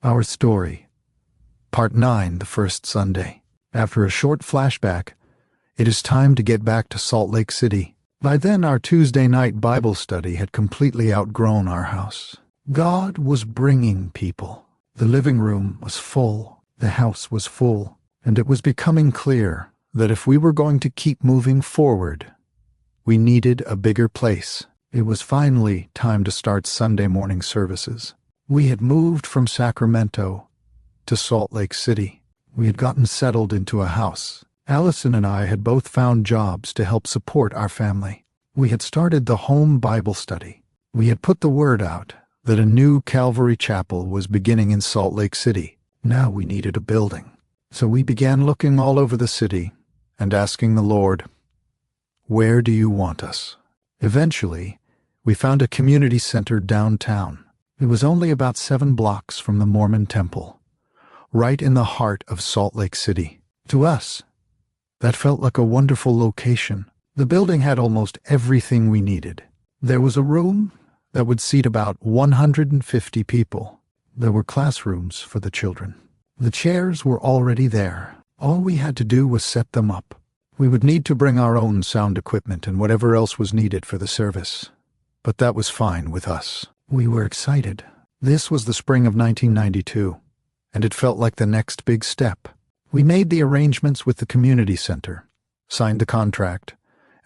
Our story. Part 9, the first Sunday. After a short flashback, it is time to get back to Salt Lake City. By then, our Tuesday night Bible study had completely outgrown our house. God was bringing people. The living room was full. The house was full. And it was becoming clear that if we were going to keep moving forward, we needed a bigger place. It was finally time to start Sunday morning services. We had moved from Sacramento to Salt Lake City. We had gotten settled into a house. Allison and I had both found jobs to help support our family. We had started the home Bible study. We had put the word out that a new Calvary Chapel was beginning in Salt Lake City. Now we needed a building. So we began looking all over the city and asking the Lord, "Where do you want us?" Eventually, we found a community center downtown. It was only about 7 blocks from the Mormon temple, right in the heart of Salt Lake City. To us, that felt like a wonderful location. The building had almost everything we needed. There was a room that would seat about 150 people. There were classrooms for the children. The chairs were already there. All we had to do was set them up. We would need to bring our own sound equipment and whatever else was needed for the service. But that was fine with us. We were excited. This was the spring of 1992, and it felt like the next big step. We made the arrangements with the community center, signed the contract,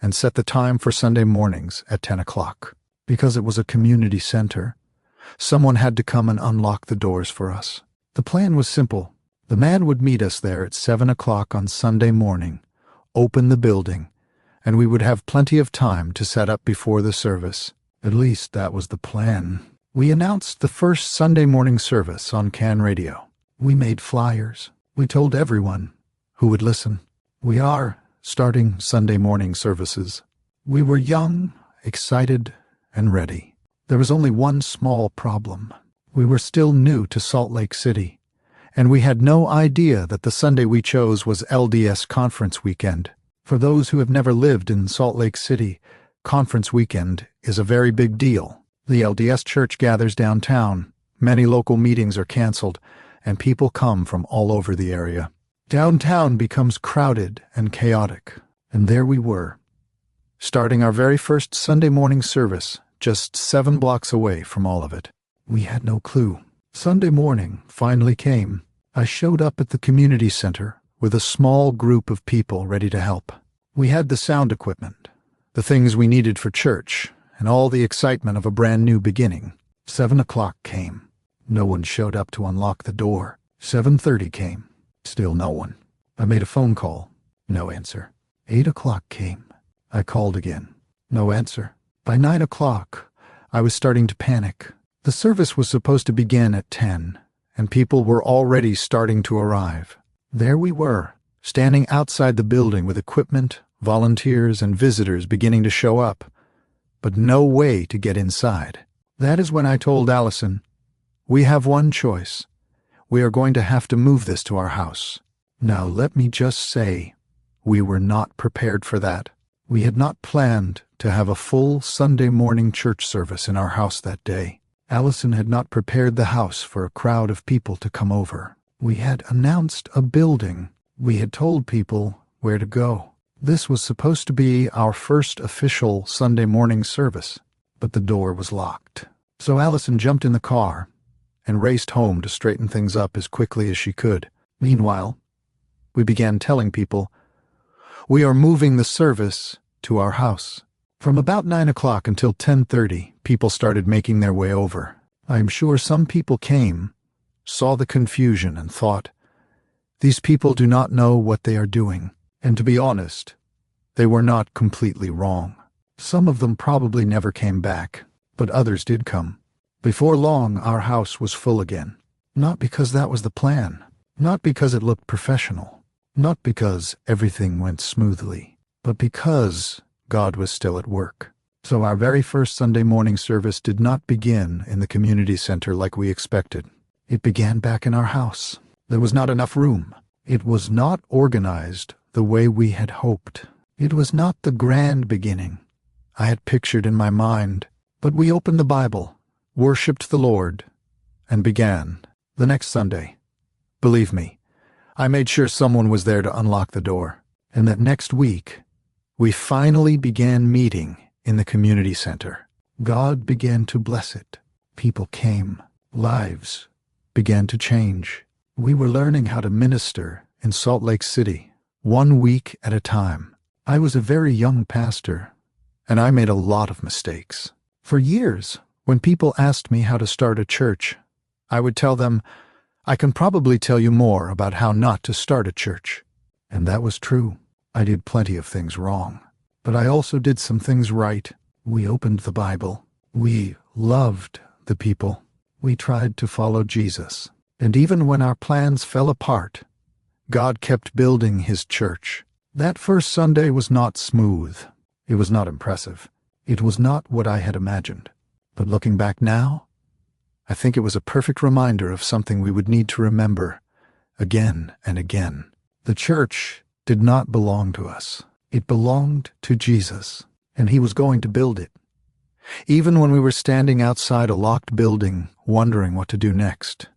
and set the time for Sunday mornings at 10 o'clock. Because it was a community center, someone had to come and unlock the doors for us. The plan was simple. The man would meet us there at 7 o'clock on Sunday morning, open the building, and we would have plenty of time to set up before the service. At least that was the plan. We announced the first Sunday morning service on CAN Radio. We made flyers. We told everyone who would listen. We are starting Sunday morning services. We were young, excited, and ready. There was only one small problem. We were still new to Salt Lake City, and we had no idea that the Sunday we chose was LDS Conference Weekend. For those who have never lived in Salt Lake City, Conference Weekend is a very big deal. The LDS Church gathers downtown. Many local meetings are canceled, and people come from all over the area. Downtown becomes crowded and chaotic, and there we were, starting our very first Sunday morning service, just 7 blocks away from all of it. We had no clue. Sunday morning finally came. I showed up at the community center with a small group of people ready to help. We had the sound equipment, the things we needed for church, and all the excitement of a brand new beginning. 7 o'clock came. No one showed up to unlock the door. 7:30 came. Still no one. I made a phone call. No answer. 8 o'clock came. I called again. No answer. By 9 o'clock, I was starting to panic. The service was supposed to begin at 10, and people were already starting to arrive. There we were, standing outside the building with equipment, volunteers, and visitors beginning to show up, but no way to get inside. That is when I told Allison, "We have one choice. We are going to have to move this to our house." Now let me just say, we were not prepared for that. We had not planned to have a full Sunday morning church service in our house that day. Allison had not prepared the house for a crowd of people to come over. We had announced a building. We had told people where to go. This was supposed to be our first official Sunday morning service, but the door was locked. So Allison jumped in the car and raced home to straighten things up as quickly as she could. Meanwhile, we began telling people, "We are moving the service to our house." From about 9 o'clock until 10:30, people started making their way over. I am sure some people came, saw the confusion, and thought, "These people do not know what they are doing." And to be honest, they were not completely wrong. Some of them probably never came back, but others did come. Before long, our house was full again. Not because that was the plan, not because it looked professional, not because everything went smoothly, but because God was still at work. So our very first Sunday morning service did not begin in the community center like we expected. It began back in our house. There was not enough room. It was not organized the way we had hoped. It was not the grand beginning I had pictured in my mind, but we opened the Bible, worshipped the Lord, and began The next Sunday, believe me, I made sure someone was there to unlock the door. And that next week, we finally began meeting in the community center. God began to bless it. People came. Lives began to change. We were learning how to minister in Salt Lake City, 1 week at a time. I was a very young pastor, and I made a lot of mistakes. For years, when people asked me how to start a church, I would tell them, I can probably tell you more about how not to start a church. And that was true. I did plenty of things wrong, but I also did some things right. We opened the Bible. We loved the people. We tried to follow Jesus. And even when our plans fell apart, God kept building his church. That first Sunday was not smooth. It was not impressive. It was not what I had imagined. But looking back now, I think it was a perfect reminder of something we would need to remember again and again. The church did not belong to us. It belonged to Jesus, and he was going to build it. Even when we were standing outside a locked building, wondering what to do next,